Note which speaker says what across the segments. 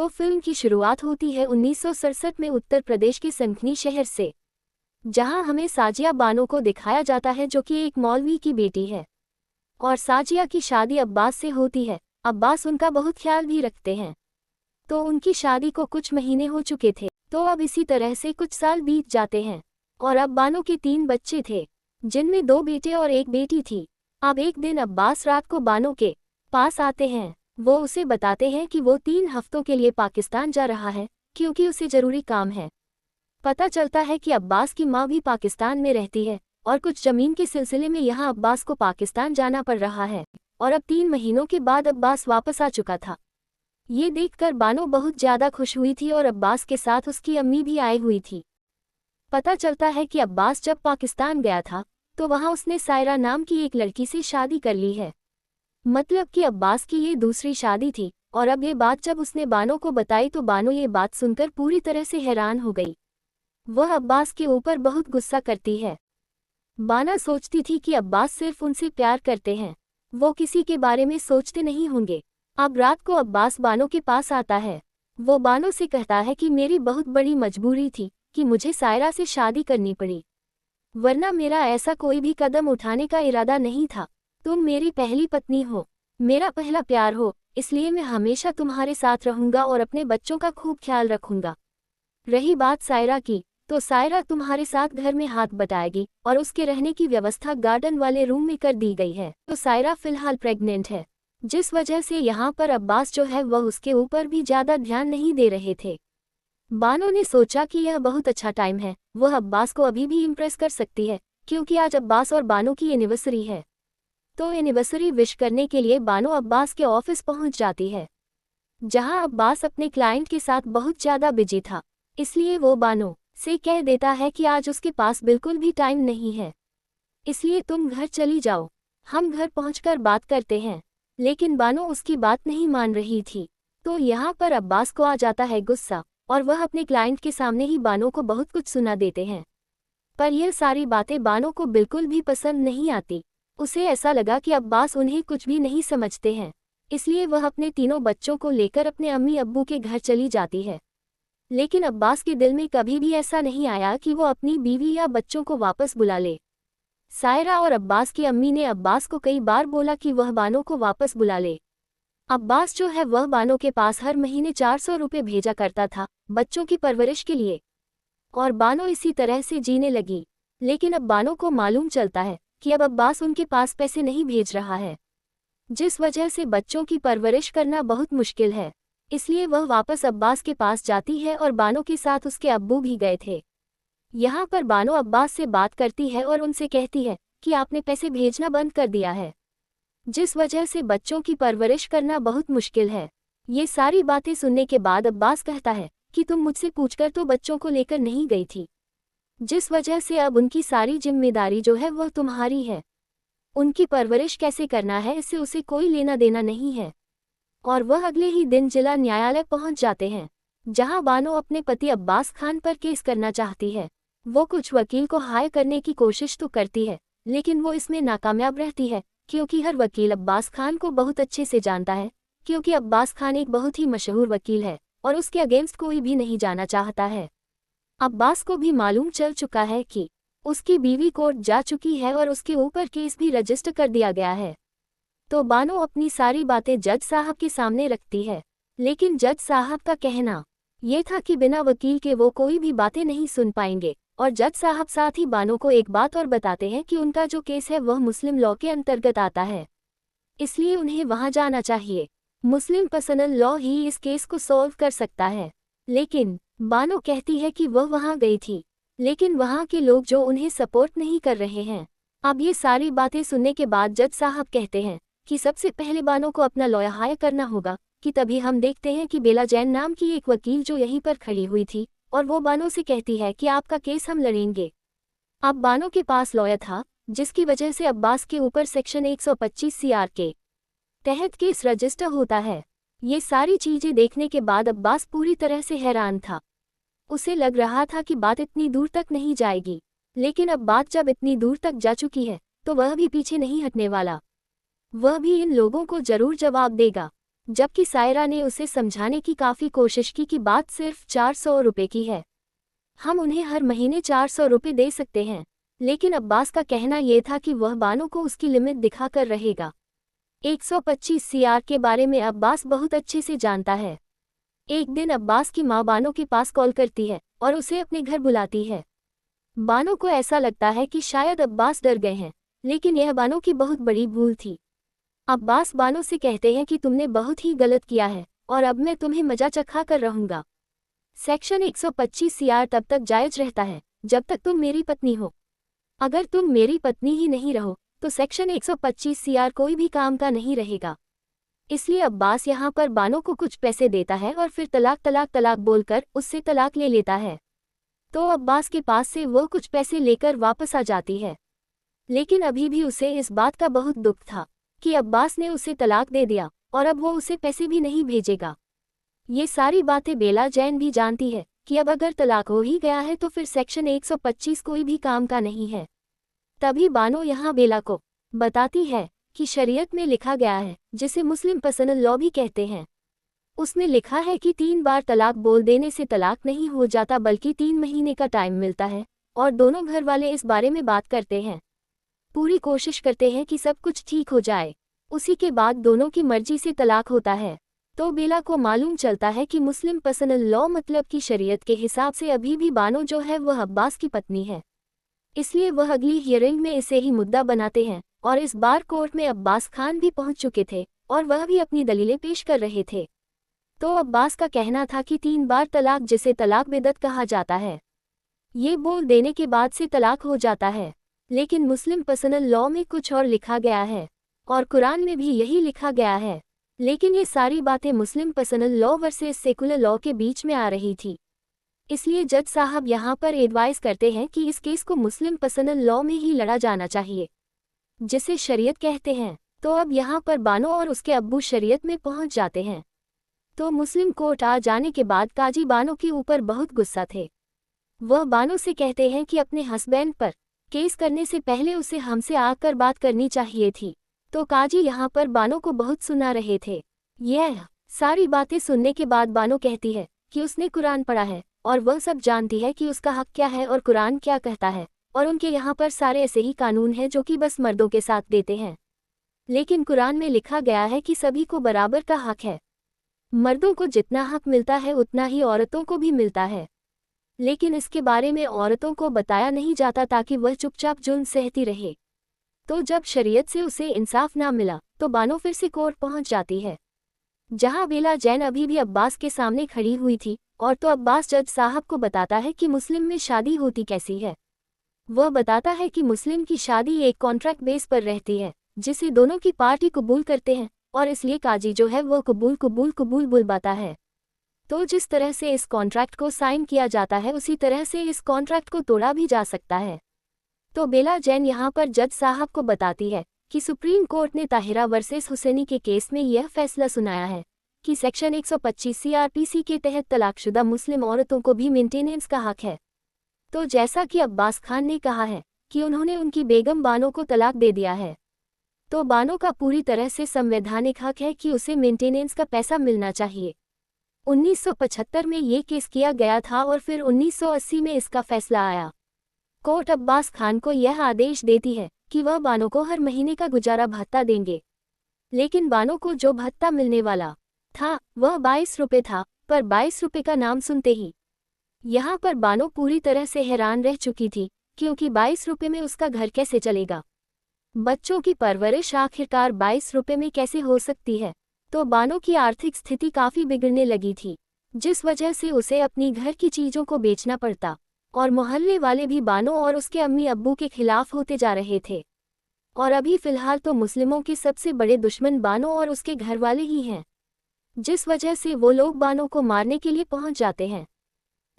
Speaker 1: तो फिल्म की शुरुआत होती है 1967 में उत्तर प्रदेश के सनखनी शहर से, जहां हमें साजिया बानो को दिखाया जाता है जो कि एक मौलवी की बेटी है। और साजिया की शादी अब्बास से होती है। अब्बास उनका बहुत ख्याल भी रखते हैं। तो उनकी शादी को कुछ महीने हो चुके थे। तो अब इसी तरह से कुछ साल बीत जाते हैं और अब बानो के 3 बच्चे थे, जिनमें 2 बेटे और 1 बेटी थी। अब एक दिन अब्बास रात को बानो के पास आते हैं। वो उसे बताते हैं कि वो 3 हफ्तों के लिए पाकिस्तान जा रहा है क्योंकि उसे जरूरी काम है। पता चलता है कि अब्बास की माँ भी पाकिस्तान में रहती है और कुछ जमीन के सिलसिले में यहाँ अब्बास को पाकिस्तान जाना पड़ रहा है। और अब 3 महीनों के बाद अब्बास वापस आ चुका था। ये देखकर बानो बहुत ज़्यादा खुश हुई थी और अब्बास के साथ उसकी अम्मी भी आई हुई थी। पता चलता है कि अब्बास जब पाकिस्तान गया था तो वहाँ उसने सायरा नाम की एक लड़की से शादी कर ली है। मतलब कि अब्बास की ये दूसरी शादी थी। और अब ये बात जब उसने बानो को बताई तो बानो ये बात सुनकर पूरी तरह से हैरान हो गई। वह अब्बास के ऊपर बहुत गुस्सा करती है। बाना सोचती थी कि अब्बास सिर्फ उनसे प्यार करते हैं, वो किसी के बारे में सोचते नहीं होंगे। अब रात को अब्बास बानो के पास आता है। वो बानो से कहता है कि मेरी बहुत बड़ी मजबूरी थी कि मुझे सायरा से शादी करनी पड़ी, वरना मेरा ऐसा कोई भी कदम उठाने का इरादा नहीं था। तुम मेरी पहली पत्नी हो, मेरा पहला प्यार हो, इसलिए मैं हमेशा तुम्हारे साथ रहूंगा और अपने बच्चों का खूब ख्याल रखूंगा। रही बात सायरा की, तो सायरा तुम्हारे साथ घर में हाथ बटाएगी और उसके रहने की व्यवस्था गार्डन वाले रूम में कर दी गई है। तो सायरा फिलहाल प्रेग्नेंट है, जिस वजह से यहाँ पर अब्बास जो है वह उसके ऊपर भी ज़्यादा ध्यान नहीं दे रहे थे। बानो ने सोचा कि यह बहुत अच्छा टाइम है, वह अब्बास को अभी भी इम्प्रेस कर सकती है क्योंकि आज अब्बास और बानो की एनिवर्सरी है। तो एनिवर्सरी विश करने के लिए बानो अब्बास के ऑफिस पहुंच जाती है, जहां अब्बास अपने क्लाइंट के साथ बहुत ज़्यादा बिजी था। इसलिए वो बानो से कह देता है कि आज उसके पास बिल्कुल भी टाइम नहीं है, इसलिए तुम घर चली जाओ, हम घर पहुंचकर बात करते हैं। लेकिन बानो उसकी बात नहीं मान रही थी। तो यहाँ पर अब्बास को आ जाता है गुस्सा और वह अपने क्लाइंट के सामने ही बानो को बहुत कुछ सुना देते हैं। पर यह सारी बातें बानो को बिल्कुल भी पसंद नहीं आती। उसे ऐसा लगा कि अब्बास उन्हें कुछ भी नहीं समझते हैं, इसलिए वह अपने तीनों बच्चों को लेकर अपने अम्मी अब्बू के घर चली जाती है। लेकिन अब्बास के दिल में कभी भी ऐसा नहीं आया कि वो अपनी बीवी या बच्चों को वापस बुला ले। सायरा और अब्बास की अम्मी ने अब्बास को कई बार बोला कि वह बानो को वापस बुला ले। अब्बास जो है वह बानो के पास हर महीने 400 रुपये भेजा करता था बच्चों की परवरिश के लिए, और बानो इसी तरह से जीने लगी। लेकिन अब बानो को मालूम चलता है कि अब अब्बास उनके पास पैसे नहीं भेज रहा है, जिस वजह से बच्चों की परवरिश करना बहुत मुश्किल है। इसलिए वह वापस अब्बास के पास जाती है और बानो के साथ उसके अब्बू भी गए थे। यहाँ पर बानो अब्बास से बात करती है और उनसे कहती है कि आपने पैसे भेजना बंद कर दिया है, जिस वजह से बच्चों की परवरिश करना बहुत मुश्किल है। ये सारी बातें सुनने के बाद अब्बास कहता है कि तुम मुझसे पूछकर तो बच्चों को लेकर नहीं गई थी, जिस वजह से अब उनकी सारी जिम्मेदारी जो है वह तुम्हारी है। उनकी परवरिश कैसे करना है इससे उसे कोई लेना देना नहीं है। और वह अगले ही दिन जिला न्यायालय पहुंच जाते हैं, जहां बानो अपने पति अब्बास खान पर केस करना चाहती है। वो कुछ वकील को हायर करने की कोशिश तो करती है, लेकिन वो इसमें नाकामयाब रहती है क्योंकि हर वकील अब्बास खान को बहुत अच्छे से जानता है, क्योंकि अब्बास खान एक बहुत ही मशहूर वकील है और उसके अगेंस्ट कोई भी नहीं जाना चाहता है। अब्बास को भी मालूम चल चुका है कि उसकी बीवी कोर्ट जा चुकी है और उसके ऊपर केस भी रजिस्टर कर दिया गया है। तो बानो अपनी सारी बातें जज साहब के सामने रखती है, लेकिन जज साहब का कहना ये था कि बिना वकील के वो कोई भी बातें नहीं सुन पाएंगे। और जज साहब साथ ही बानो को एक बात और बताते हैं कि उनका जो केस है वह मुस्लिम लॉ के अंतर्गत आता है, इसलिए उन्हें वहां जाना चाहिए। मुस्लिम पर्सनल लॉ ही इस केस को सॉल्व कर सकता है। लेकिन बानो कहती है कि वह वहां गई थी, लेकिन वहां के लोग जो उन्हें सपोर्ट नहीं कर रहे हैं। अब ये सारी बातें सुनने के बाद जज साहब कहते हैं कि सबसे पहले बानो को अपना लॉयर हायर करना होगा, कि तभी हम देखते हैं कि बेला जैन नाम की एक वकील जो यहीं पर खड़ी हुई थी और वो बानो से कहती है कि आपका केस हम लड़ेंगे। अब बानो के पास लॉयर था, जिसकी वजह से अब्बास के ऊपर सेक्शन 125 CR के तहत केस रजिस्टर होता है। ये सारी चीजें देखने के बाद अब्बास पूरी तरह से हैरान था। उसे लग रहा था कि बात इतनी दूर तक नहीं जाएगी, लेकिन अब बात जब इतनी दूर तक जा चुकी है तो वह भी पीछे नहीं हटने वाला। वह भी इन लोगों को जरूर जवाब देगा। जबकि सायरा ने उसे समझाने की काफ़ी कोशिश की कि बात सिर्फ 400 रुपये की है, हम उन्हें हर महीने 400 रुपये दे सकते हैं। लेकिन अब्बास का कहना यह था कि वह बानो को उसकी लिमिट दिखाकर रहेगा। 125 सीआर के बारे में अब्बास बहुत अच्छे से जानता है। एक दिन अब्बास की माँ बानो के पास कॉल करती है और उसे अपने घर बुलाती है। बानो को ऐसा लगता है कि शायद अब्बास डर गए हैं, लेकिन यह बानो की बहुत बड़ी भूल थी। अब्बास बानो से कहते हैं कि तुमने बहुत ही गलत किया है और अब मैं तुम्हें मजा चखा कर रहूंगा। सेक्शन 125 सीआर तब तक जायज रहता है जब तक तुम मेरी पत्नी हो। अगर तुम मेरी पत्नी ही नहीं रहो तो सेक्शन 125 सीआर कोई भी काम का नहीं रहेगा। इसलिए अब्बास यहाँ पर बानो को कुछ पैसे देता है और फिर तलाक तलाक तलाक बोलकर उससे तलाक ले लेता है। तो अब्बास के पास से वो कुछ पैसे लेकर वापस आ जाती है, लेकिन अभी भी उसे इस बात का बहुत दुख था कि अब्बास ने उसे तलाक दे दिया और अब वो उसे पैसे भी नहीं भेजेगा। ये सारी बातें बेला जैन भी जानती है कि अब अगर तलाक हो ही गया है तो फिर सेक्शन 125 कोई भी काम का नहीं है। तभी बानो यहाँ बेला को बताती है कि शरीयत में लिखा गया है, जिसे मुस्लिम पर्सनल लॉ भी कहते हैं। उसमें लिखा है कि 3 बार तलाक बोल देने से तलाक नहीं हो जाता बल्कि 3 महीने का टाइम मिलता है और दोनों घर वाले इस बारे में बात करते हैं, पूरी कोशिश करते हैं कि सब कुछ ठीक हो जाए। उसी के बाद दोनों की मर्जी से तलाक होता है। तो बेला को मालूम चलता है कि मुस्लिम पर्सनल लॉ मतलब कि शरीयत के हिसाब से अभी भी बानो जो है वह अब्बास की पत्नी है। इसलिए वह अगली हियरिंग में इसे ही मुद्दा बनाते हैं और इस बार कोर्ट में अब्बास खान भी पहुंच चुके थे और वह भी अपनी दलीलें पेश कर रहे थे। तो अब्बास का कहना था कि 3 बार तलाक, जिसे तलाक बिदअत कहा जाता है, ये बोल देने के बाद से तलाक हो जाता है। लेकिन मुस्लिम पर्सनल लॉ में कुछ और लिखा गया है और कुरान में भी यही लिखा गया है। लेकिन ये सारी बातें Muslim personal law versus secular law के बीच में आ रही थी। इसलिए जज साहब यहाँ पर एडवाइस करते हैं कि इस केस को मुस्लिम पर्सनल लॉ में ही लड़ा जाना चाहिए, जिसे शरीयत कहते हैं। तो अब यहाँ पर बानो और उसके अब्बू शरीयत में पहुँच जाते हैं। तो मुस्लिम कोर्ट आ जाने के बाद काजी बानो के ऊपर बहुत गुस्सा थे। वह बानो से कहते हैं कि अपने हस्बैंड पर केस करने से पहले उसे हमसे आकर बात करनी चाहिए थी। तो काजी यहाँ पर बानो को बहुत सुना रहे थे। यह सारी बातें सुनने के बाद बानो कहती है कि उसने कुरान पढ़ा है और वह सब जानती है कि उसका हक क्या है और कुरान क्या कहता है, और उनके यहाँ पर सारे ऐसे ही कानून हैं जो कि बस मर्दों के साथ देते हैं। लेकिन कुरान में लिखा गया है कि सभी को बराबर का हक है। मर्दों को जितना हक मिलता है उतना ही औरतों को भी मिलता है, लेकिन इसके बारे में औरतों को बताया नहीं जाता ताकि वह चुपचाप जुल्म सहती रहे। तो जब शरीयत से उसे इंसाफ ना मिला तो बानो फिर से कोर्ट पहुंच जाती है, जहां बेला जैन अभी भी अब्बास के सामने खड़ी हुई थी। और तो अब्बास जज साहब को बताता है कि मुस्लिम में शादी होती कैसी है। वह बताता है कि मुस्लिम की शादी एक कॉन्ट्रैक्ट बेस पर रहती है, जिसे दोनों की पार्टी कबूल करते हैं, और इसलिए काजी जो है वो कबूल कबूल कबूल बुलवाता है। तो जिस तरह से इस कॉन्ट्रैक्ट को साइन किया जाता है उसी तरह से इस कॉन्ट्रैक्ट को तोड़ा भी जा सकता है। तो बेला जैन यहाँ पर जज साहब को बताती है कि सुप्रीम कोर्ट ने ताहिरा वर्सेस हुसैनी के केस में यह फैसला सुनाया है कि सेक्शन 125 सीआरपीसी के तहत तलाकशुदा मुस्लिम औरतों को भी मेंटेनेंस का हक है। तो जैसा कि अब्बास खान ने कहा है कि उन्होंने उनकी बेगम बानो को तलाक दे दिया है, तो बानो का पूरी तरह से संवैधानिक हक है कि उसे मेंटेनेंस का पैसा मिलना चाहिए। 1975 में ये केस किया गया था और फिर 1980 में इसका फैसला आया। कोर्ट अब्बास खान को यह आदेश देती है कि वह बानो को हर महीने का गुजारा भत्ता देंगे। लेकिन बानो को जो भत्ता मिलने वाला था वह 22 रुपये था, पर 22 रुपये का नाम सुनते ही यहाँ पर बानो पूरी तरह से हैरान रह चुकी थी, क्योंकि 22 रुपये में उसका घर कैसे चलेगा। बच्चों की परवरिश आखिरकार 22 रुपये में कैसे हो सकती है। तो बानो की आर्थिक स्थिति काफ़ी बिगड़ने लगी थी, जिस वजह से उसे अपनी घर की चीज़ों को बेचना पड़ता, और मोहल्ले वाले भी बानो और उसके अम्मी अब्बू के खिलाफ होते जा रहे थे। और अभी फ़िलहाल तो मुस्लिमों के सबसे बड़े दुश्मन बानो और उसके घर वाले ही हैं, जिस वजह से वो लोग बानो को मारने के लिए पहुंच जाते हैं।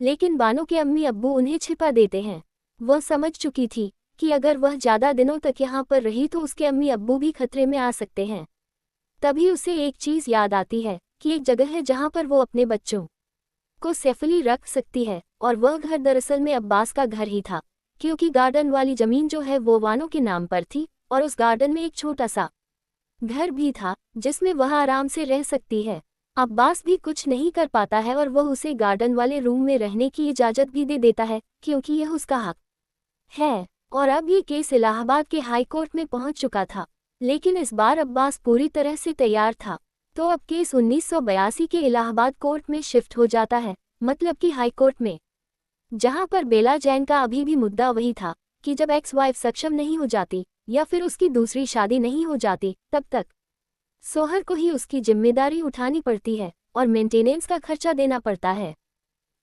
Speaker 1: लेकिन बानो के अम्मी अब्बू उन्हें छिपा देते हैं। वह समझ चुकी थी कि अगर वह ज़्यादा दिनों तक यहाँ पर रही तो उसके अम्मी अब्बू भी खतरे में आ सकते हैं। तभी उसे एक चीज़ याद आती है कि एक जगह है जहाँ पर वो अपने बच्चों को सेफली रख सकती है, और वह घर दरअसल में अब्बास का घर ही था, क्योंकि गार्डन वाली ज़मीन जो है वो बानो के नाम पर थी और उस गार्डन में एक छोटा सा घर भी था जिसमें वह आराम से रह सकती है। अब्बास भी कुछ नहीं कर पाता है और वह उसे गार्डन वाले रूम में रहने की इजाज़त भी दे देता है क्योंकि यह उसका हक है। और अब ये केस इलाहाबाद के हाई कोर्ट में पहुंच चुका था, लेकिन इस बार अब्बास पूरी तरह से तैयार था। तो अब केस 1982 के इलाहाबाद कोर्ट में शिफ्ट हो जाता है, मतलब कि हाई कोर्ट में, जहां पर बेला जैन का अभी भी मुद्दा वही था कि जब एक्स वाइफ सक्षम नहीं हो जाती या फिर उसकी दूसरी शादी नहीं हो जाती तब तक सोहर को ही उसकी जिम्मेदारी उठानी पड़ती है और मेंटेनेंस का खर्चा देना पड़ता है।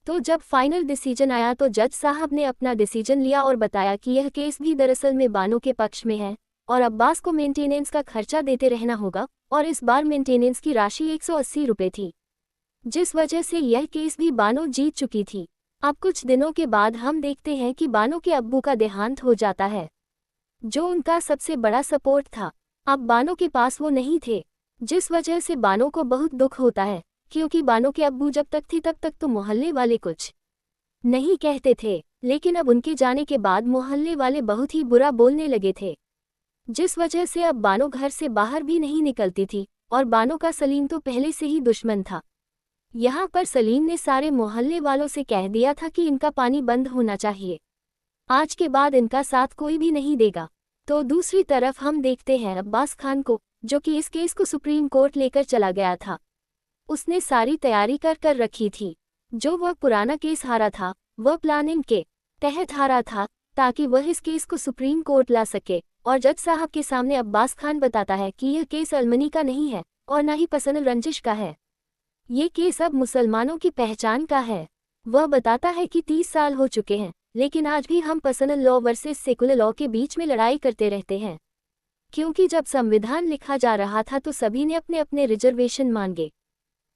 Speaker 1: तो जब फाइनल डिसीजन आया तो जज साहब ने अपना डिसीजन लिया और बताया कि यह केस भी दरअसल में बानो के पक्ष में है और अब्बास को मेंटेनेंस का खर्चा देते रहना होगा, और इस बार मेंटेनेंस की राशि 180 रुपये थी, जिस वजह से यह केस भी बानो जीत चुकी थी। अब कुछ दिनों के बाद हम देखते हैं कि बानो के अब्बू का देहांत हो जाता है, जो उनका सबसे बड़ा सपोर्ट था। अब बानो के पास वो नहीं थे, जिस वजह से बानो को बहुत दुख होता है, क्योंकि बानो के अब्बू जब तक थी तब तक तो मोहल्ले वाले कुछ नहीं कहते थे, लेकिन अब उनके जाने के बाद मोहल्ले वाले बहुत ही बुरा बोलने लगे थे, जिस वजह से अब बानो घर से बाहर भी नहीं निकलती थी। और बानो का सलीम तो पहले से ही दुश्मन था। यहाँ पर सलीम ने सारे मोहल्ले वालों से कह दिया था कि इनका पानी बंद होना चाहिए, आज के बाद इनका साथ कोई भी नहीं देगा। तो दूसरी तरफ हम देखते हैं अब्बास खान को, जो कि इस केस को सुप्रीम कोर्ट लेकर चला गया था। उसने सारी तैयारी कर रखी थी। जो वह पुराना केस हारा था वह प्लानिंग के तहत हारा था, ताकि वह इस केस को सुप्रीम कोर्ट ला सके। और जज साहब के सामने अब्बास खान बताता है कि यह केस अलमनी का नहीं है और न ही पर्सनल रंजिश का है, ये केस अब मुसलमानों की पहचान का है। वह बताता है कि 30 साल हो चुके हैं, लेकिन आज भी हम personal law versus secular law के बीच में लड़ाई करते रहते हैं, क्योंकि जब संविधान लिखा जा रहा था तो सभी ने अपने अपने रिजर्वेशन मांगे,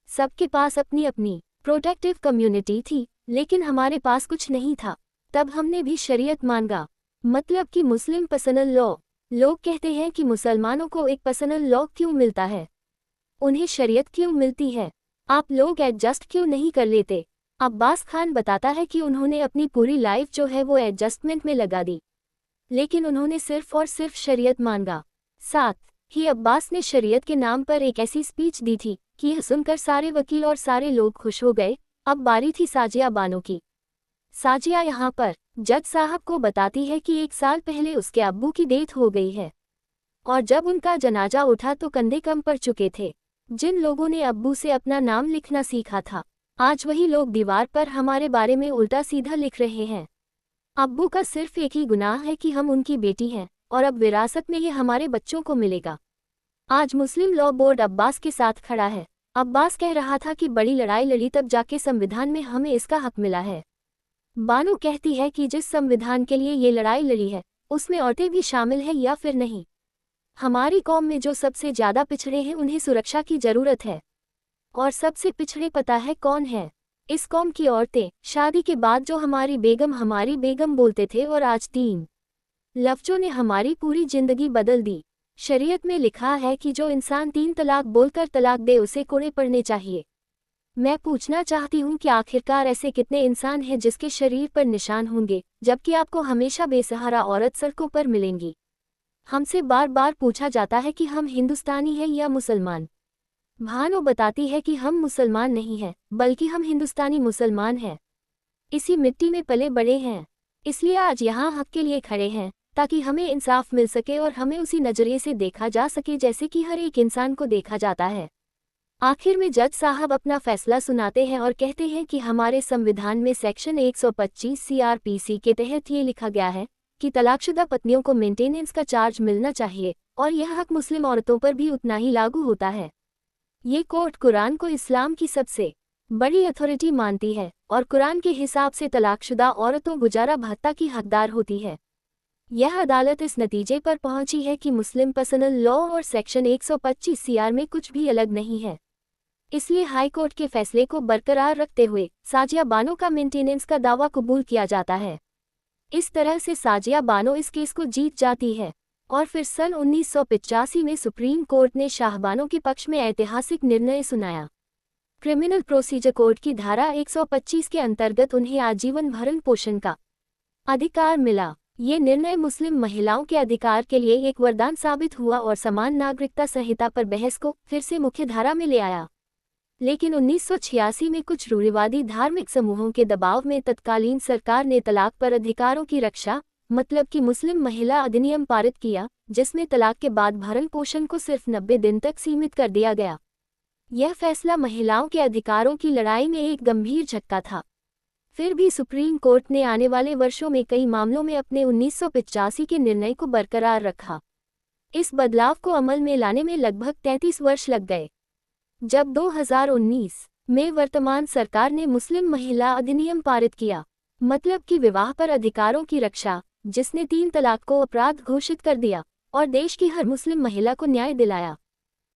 Speaker 1: सबके पास अपनी अपनी प्रोटेक्टिव कम्युनिटी थी, लेकिन हमारे पास कुछ नहीं था। तब हमने भी शरीयत मांगा, मतलब कि मुस्लिम पर्सनल लॉ। लोग कहते हैं कि मुसलमानों को एक पर्सनल लॉ क्यों मिलता है, उन्हें शरीयत क्यों मिलती है, आप लोग एडजस्ट क्यों नहीं कर लेते। अब्बास खान बताता है कि उन्होंने अपनी पूरी लाइफ जो है वो एडजस्टमेंट में लगा दी, लेकिन उन्होंने सिर्फ और सिर्फ शरीयत मांगा। साथ ही अब्बास ने शरीयत के नाम पर एक ऐसी स्पीच दी थी कि यह सुनकर सारे वकील और सारे लोग खुश हो गए। अब बारी थी साजिया बानो की। साजिया यहाँ पर जज साहब को बताती है कि 1 साल पहले उसके अब्बू की डेथ हो गई है, और जब उनका जनाजा उठा तो कंधे कम पड़ चुके थे। जिन लोगों ने अब्बू से अपना नाम लिखना सीखा था, आज वही लोग दीवार पर हमारे बारे में उल्टा सीधा लिख रहे हैं। अब्बू का सिर्फ एक ही गुनाह है कि हम उनकी बेटी हैं, और अब विरासत में ये हमारे बच्चों को मिलेगा। आज मुस्लिम लॉ बोर्ड अब्बास के साथ खड़ा है। अब्बास कह रहा था कि बड़ी लड़ाई लड़ी तब जाके संविधान में हमें इसका हक मिला है। बानो कहती है कि जिस संविधान के लिए ये लड़ाई लड़ी है उसमें औरतें भी शामिल हैं या फिर नहीं। हमारी कौम में जो सबसे ज़्यादा पिछड़े हैं उन्हें सुरक्षा की ज़रूरत है, और सबसे पिछड़े पता है कौन है? इस कौम की औरतें। शादी के बाद जो हमारी बेगम बोलते थे, और आज 3 लफ्ज़ों ने हमारी पूरी जिंदगी बदल दी। शरीयत में लिखा है कि जो इंसान 3 तलाक बोलकर तलाक दे उसे कोड़े पड़ने चाहिए। मैं पूछना चाहती हूँ कि आखिरकार ऐसे कितने इंसान हैं जिसके शरीर पर निशान होंगे, जबकि आपको हमेशा बेसहारा औरत सड़कों पर मिलेंगी। हमसे बार बार पूछा जाता है कि हम हिंदुस्तानी हैं या मुसलमान। भानो बताती है कि हम मुसलमान नहीं हैं, बल्कि हम हिंदुस्तानी मुसलमान हैं। इसी मिट्टी में पले बड़े हैं, इसलिए आज यहाँ हक के लिए खड़े हैं, ताकि हमें इंसाफ मिल सके और हमें उसी नज़रिए से देखा जा सके जैसे कि हर एक इंसान को देखा जाता है। आखिर में जज साहब अपना फैसला सुनाते हैं और कहते हैं कि हमारे संविधान में सेक्शन 125 CRPC के तहत ये लिखा गया है कि तलाकशुदा पत्नियों को मेंटेनेंस का चार्ज मिलना चाहिए, और यह हक मुस्लिम औरतों पर भी उतना ही लागू होता है। ये कोर्ट कुरान को इस्लाम की सबसे बड़ी अथॉरिटी मानती है, और कुरान के हिसाब से तलाकशुदा औरतों गुजारा भत्ता की हकदार होती है। यह अदालत इस नतीजे पर पहुंची है कि मुस्लिम पर्सनल लॉ और सेक्शन 125 CR में कुछ भी अलग नहीं है। इसलिए हाई कोर्ट के फैसले को बरकरार रखते हुए साजिया बानो का मेंटेनेंस का दावा कबूल किया जाता है। इस तरह से साजिया बानो इस केस को जीत जाती है, और फिर सन 1985 में सुप्रीम कोर्ट ने शाहबानो के पक्ष में ऐतिहासिक निर्णय सुनाया। क्रिमिनल प्रोसीजर कोड की धारा 125 के अंतर्गत उन्हें आजीवन भरण पोषण का अधिकार मिला। ये निर्णय मुस्लिम महिलाओं के अधिकार के लिए एक वरदान साबित हुआ और समान नागरिकता संहिता पर बहस को फिर से मुख्यधारा में ले आया। लेकिन 1986 में कुछ रूढ़िवादी धार्मिक समूहों के दबाव में तत्कालीन सरकार ने तलाक पर अधिकारों की रक्षा मतलब कि मुस्लिम महिला अधिनियम पारित किया, जिसमें तलाक के बाद भरण पोषण को सिर्फ 90 दिन तक सीमित कर दिया गया। यह फैसला महिलाओं के अधिकारों की लड़ाई में एक गंभीर झटका था। फिर भी सुप्रीम कोर्ट ने आने वाले वर्षों में कई मामलों में अपने 1985 के निर्णय को बरकरार रखा। इस बदलाव को अमल में लाने में लगभग 33 वर्ष लग गए। जब 2019 में वर्तमान सरकार ने मुस्लिम महिला अधिनियम पारित किया, मतलब कि विवाह पर अधिकारों की रक्षा, जिसने 3 तलाक को अपराध घोषित कर दिया और देश की हर मुस्लिम महिला को न्याय दिलाया।